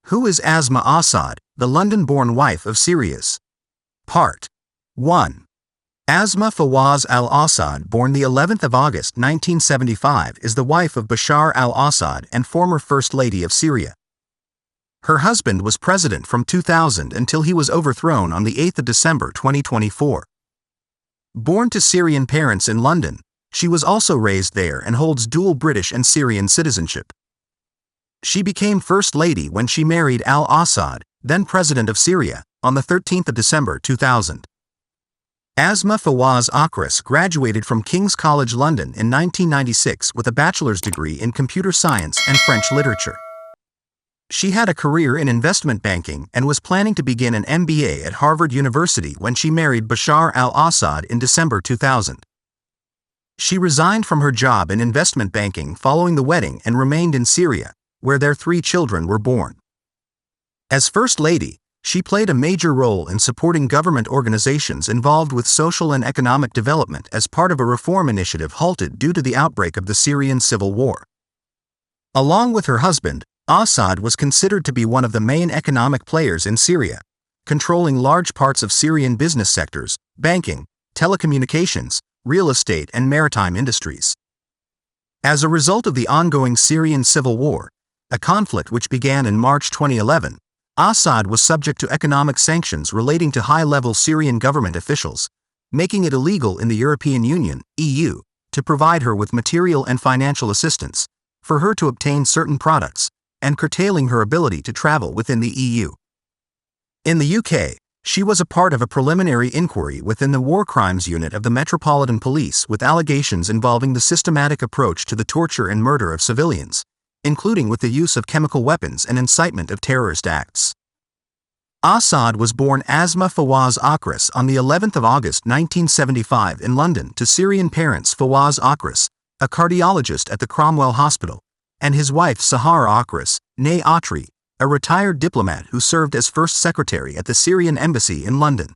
Who is Asma Assad, the London-born wife of Syria's? Part 1. Asma Fawaz al-Assad, born the 11th of August 1975, is the wife of Bashar al-Assad and former First Lady of Syria. Her husband was president from 2000 until he was overthrown on the 8th of December 2024. Born to Syrian parents in London, she was also raised there and holds dual British and Syrian citizenship. She became First Lady when she married al-Assad, then President of Syria, on the 13th of December 2000. Asma Fawaz Akras graduated from King's College London in 1996 with a bachelor's degree in computer science and French literature. She had a career in investment banking and was planning to begin an MBA at Harvard University when she married Bashar al-Assad in December 2000. She resigned from her job in investment banking following the wedding and remained in Syria, where their 3 children were born. As First Lady, she played a major role in supporting government organizations involved with social and economic development as part of a reform initiative halted due to the outbreak of the Syrian civil war. Along with her husband, Assad was considered to be one of the main economic players in Syria, controlling large parts of Syrian business sectors, banking, telecommunications, real estate, and maritime industries. As a result of the ongoing Syrian civil war, a conflict which began in March 2011, Assad was subject to economic sanctions relating to high-level Syrian government officials, making it illegal in the European Union (EU) to provide her with material and financial assistance, for her to obtain certain products, and curtailing her ability to travel within the EU. In the UK, she was a part of a preliminary inquiry within the War Crimes Unit of the Metropolitan Police with allegations involving the systematic approach to the torture and murder of civilians, including with the use of chemical weapons and incitement of terrorist acts. Assad was born Asma Fawaz Akras on the 11th of August 1975 in London to Syrian parents Fawaz Akras, a cardiologist at the Cromwell Hospital, and his wife Sahara Akras, née Atri, a retired diplomat who served as First Secretary at the Syrian Embassy in London.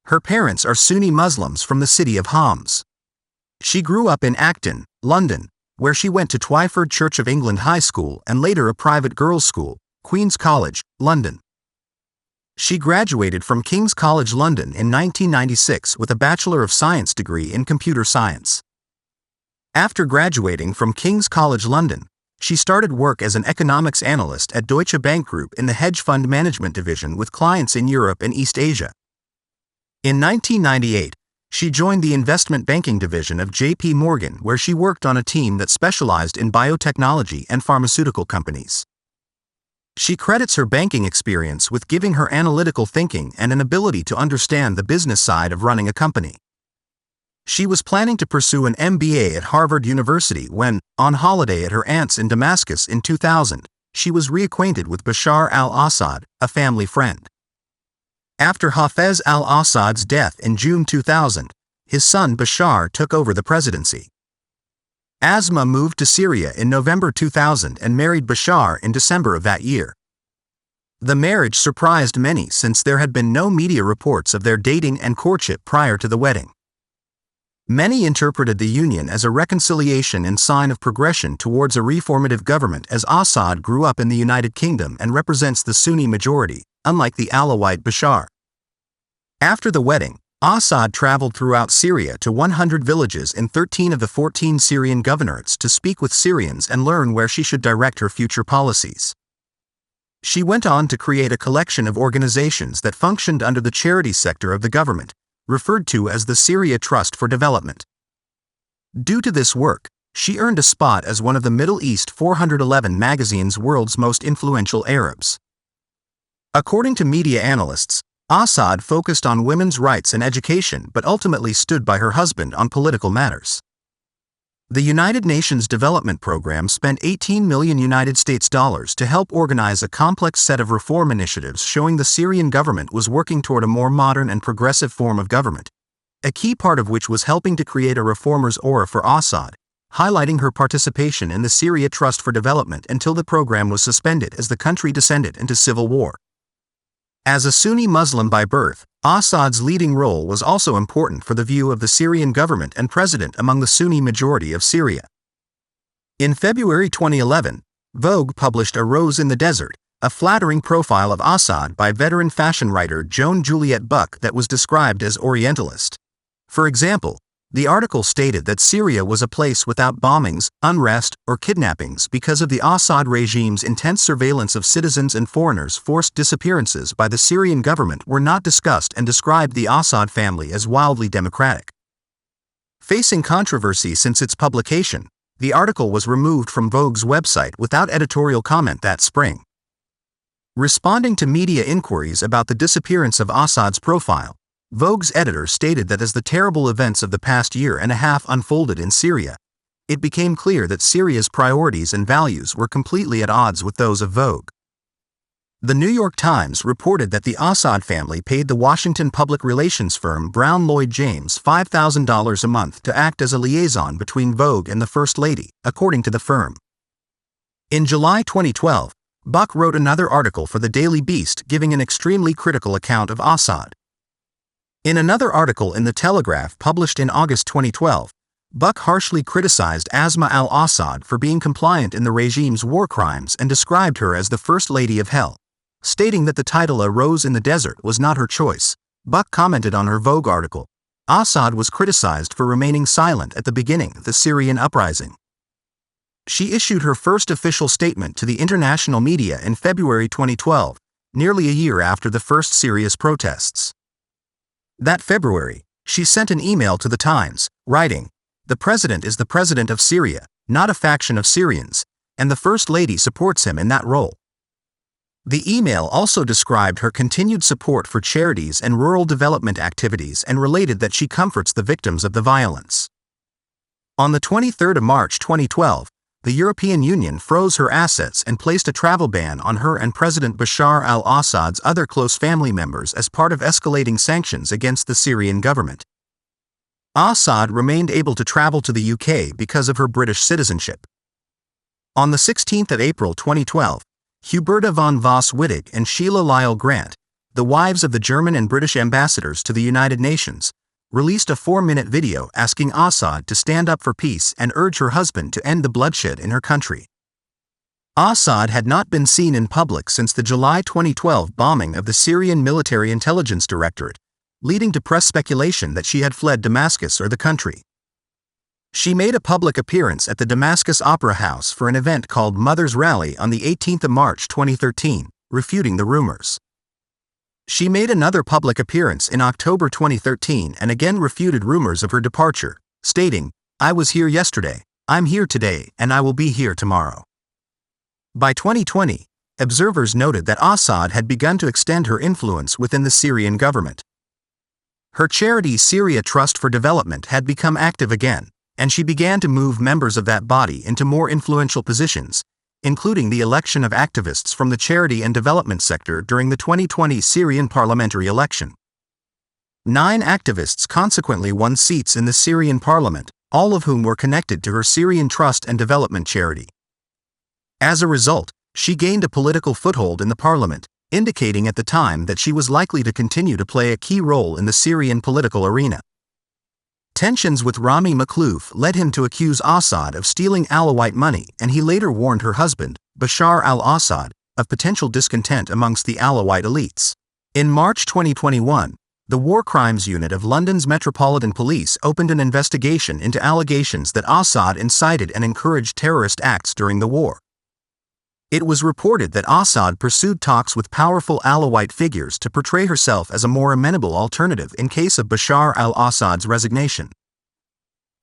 Her parents are Sunni Muslims from the city of Homs. She grew up in Acton, London, where she went to Twyford Church of England High School and later a private girls' school, Queen's College, London. She graduated from King's College London in 1996 with a Bachelor of Science degree in computer science. After graduating from King's College London, she started work as an economics analyst at Deutsche Bank Group in the hedge fund management division with clients in Europe and East Asia. In 1998, she joined the investment banking division of J.P. Morgan, where she worked on a team that specialized in biotechnology and pharmaceutical companies. She credits her banking experience with giving her analytical thinking and an ability to understand the business side of running a company. She was planning to pursue an MBA at Harvard University when, on holiday at her aunt's in Damascus in 2000, she was reacquainted with Bashar al-Assad, a family friend. After Hafez al-Assad's death in June 2000, his son Bashar took over the presidency. Asma moved to Syria in November 2000 and married Bashar in December of that year. The marriage surprised many since there had been no media reports of their dating and courtship prior to the wedding. Many interpreted the union as a reconciliation and sign of progression towards a reformative government, as Assad grew up in the United Kingdom and represents the Sunni majority, unlike the Alawite Bashar. After the wedding, Assad traveled throughout Syria to 100 villages in 13 of the 14 Syrian governorates to speak with Syrians and learn where she should direct her future policies. She went on to create a collection of organizations that functioned under the charity sector of the government, referred to as the Syria Trust for Development. Due to this work, she earned a spot as one of the Middle East 411 magazine's world's most influential Arabs. According to media analysts, Assad focused on women's rights and education but ultimately stood by her husband on political matters. The United Nations Development Program spent $18 million to help organize a complex set of reform initiatives showing the Syrian government was working toward a more modern and progressive form of government, a key part of which was helping to create a reformer's aura for Assad, highlighting her participation in the Syria Trust for Development until the program was suspended as the country descended into civil war. As a Sunni Muslim by birth, Assad's leading role was also important for the view of the Syrian government and president among the Sunni majority of Syria. In February 2011, Vogue published A Rose in the Desert, a flattering profile of Assad by veteran fashion writer Joan Juliet Buck that was described as Orientalist. For example, the article stated that Syria was a place without bombings, unrest, or kidnappings because of the Assad regime's intense surveillance of citizens and foreigners. Forced disappearances by the Syrian government were not discussed and described the Assad family as wildly democratic. Facing controversy since its publication, the article was removed from Vogue's website without editorial comment that spring. Responding to media inquiries about the disappearance of Assad's profile, Vogue's editor stated that as the terrible events of the past year and a half unfolded in Syria, it became clear that Syria's priorities and values were completely at odds with those of Vogue. The New York Times reported that the Assad family paid the Washington public relations firm Brown Lloyd James $5,000 a month to act as a liaison between Vogue and the First Lady, according to the firm. In July 2012, Buck wrote another article for the Daily Beast giving an extremely critical account of Assad. In another article in The Telegraph published in August 2012, Buck harshly criticized Asma al-Assad for being compliant in the regime's war crimes and described her as the First Lady of Hell. Stating that the title "A Rose in the Desert" was not her choice, Buck commented on her Vogue article, "Assad was criticized for remaining silent at the beginning of the Syrian uprising." She issued her first official statement to the international media in February 2012, nearly a year after the first serious protests. That February, she sent an email to the Times, writing, "The president is the president of Syria, not a faction of Syrians, and the First Lady supports him in that role." The email also described her continued support for charities and rural development activities and related that she comforts the victims of the violence. On the 23rd of March 2012, the European Union froze her assets and placed a travel ban on her and President Bashar al-Assad's other close family members as part of escalating sanctions against the Syrian government. Assad remained able to travel to the UK because of her British citizenship. On the 16th of April 2012, Huberta von Voss-Wittig and Sheila Lyle Grant, the wives of the German and British ambassadors to the United Nations, released a 4-minute video asking Assad to stand up for peace and urge her husband to end the bloodshed in her country. Assad had not been seen in public since the July 2012 bombing of the Syrian Military Intelligence Directorate, leading to press speculation that she had fled Damascus or the country. She made a public appearance at the Damascus Opera House for an event called Mother's Rally on the 18th of March 2013, refuting the rumors. She made another public appearance in October 2013 and again refuted rumors of her departure, stating, "I was here yesterday, I'm here today, and I will be here tomorrow." By 2020, observers noted that Assad had begun to extend her influence within the Syrian government. Her charity Syria Trust for Development had become active again, and she began to move members of that body into more influential positions, including the election of activists from the charity and development sector during the 2020 Syrian parliamentary election. 9 activists consequently won seats in the Syrian parliament, all of whom were connected to her Syrian Trust and Development charity. As a result, she gained a political foothold in the parliament, indicating at the time that she was likely to continue to play a key role in the Syrian political arena. Tensions with Rami Makhlouf led him to accuse Assad of stealing Alawite money, and he later warned her husband, Bashar al-Assad, of potential discontent amongst the Alawite elites. In March 2021, the War Crimes Unit of London's Metropolitan Police opened an investigation into allegations that Assad incited and encouraged terrorist acts during the war. It was reported that Assad pursued talks with powerful Alawite figures to portray herself as a more amenable alternative in case of Bashar al-Assad's resignation.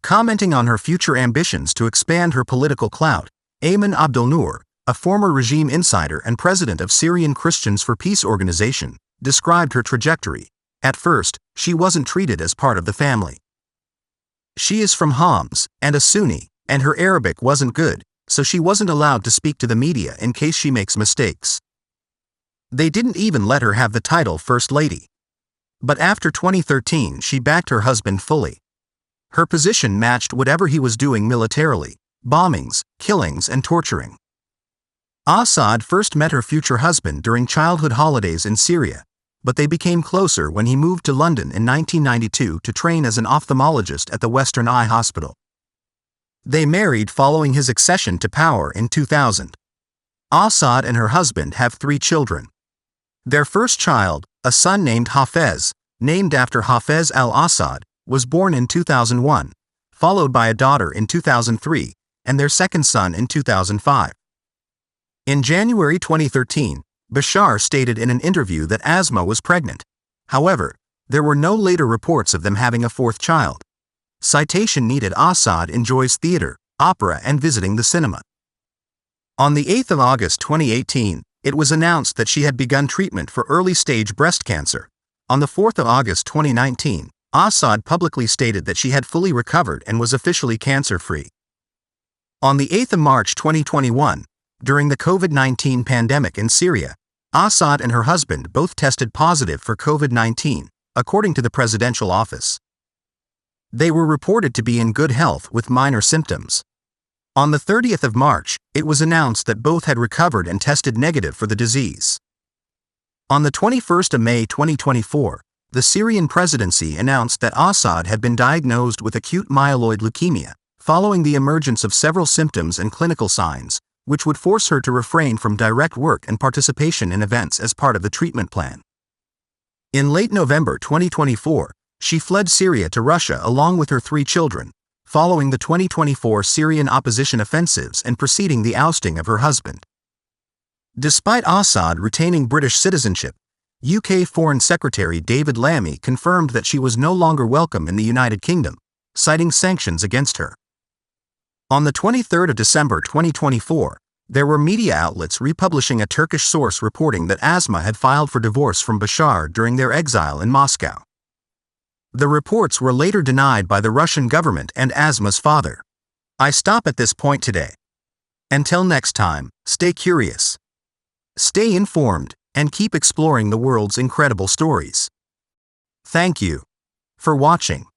Commenting on her future ambitions to expand her political clout, Ayman Abdelnour, a former regime insider and president of Syrian Christians for Peace organization, described her trajectory. At first, she wasn't treated as part of the family. She is from Homs, and a Sunni, and her Arabic wasn't good, so she wasn't allowed to speak to the media in case she makes mistakes. They didn't even let her have the title First Lady. But after 2013, she backed her husband fully. Her position matched whatever he was doing militarily: bombings, killings, and torturing. Assad first met her future husband during childhood holidays in Syria, but they became closer when he moved to London in 1992 to train as an ophthalmologist at the Western Eye Hospital. They married following his accession to power in 2000. Assad and her husband have 3 children. Their first child, a son named Hafez, named after Hafez al-Assad, was born in 2001, followed by a daughter in 2003, and their second son in 2005. In January 2013, Bashar stated in an interview that Asma was pregnant. However, there were no later reports of them having a 4th child. Citation needed. Assad enjoys theater, opera, and visiting the cinema. On the 8th of August 2018, it was announced that she had begun treatment for early-stage breast cancer. On the 4th of August 2019, Assad publicly stated that she had fully recovered and was officially cancer-free. On the 8th of March 2021, during the COVID-19 pandemic in Syria, Assad and her husband both tested positive for COVID-19, according to the presidential office. They were reported to be in good health with minor symptoms. On the 30th of March, it was announced that both had recovered and tested negative for the disease. On the 21st of May 2024, the Syrian presidency announced that Assad had been diagnosed with acute myeloid leukemia, following the emergence of several symptoms and clinical signs, which would force her to refrain from direct work and participation in events as part of the treatment plan. In late November 2024, she fled Syria to Russia along with her 3 children, following the 2024 Syrian opposition offensives and preceding the ousting of her husband. Despite Assad retaining British citizenship, UK Foreign Secretary David Lammy confirmed that she was no longer welcome in the United Kingdom, citing sanctions against her. On the 23rd of December 2024, there were media outlets republishing a Turkish source reporting that Asma had filed for divorce from Bashar during their exile in Moscow. The reports were later denied by the Russian government and Asma's father. I stop at this point today. Until next time, stay curious, stay informed, and keep exploring the world's incredible stories. Thank you for watching.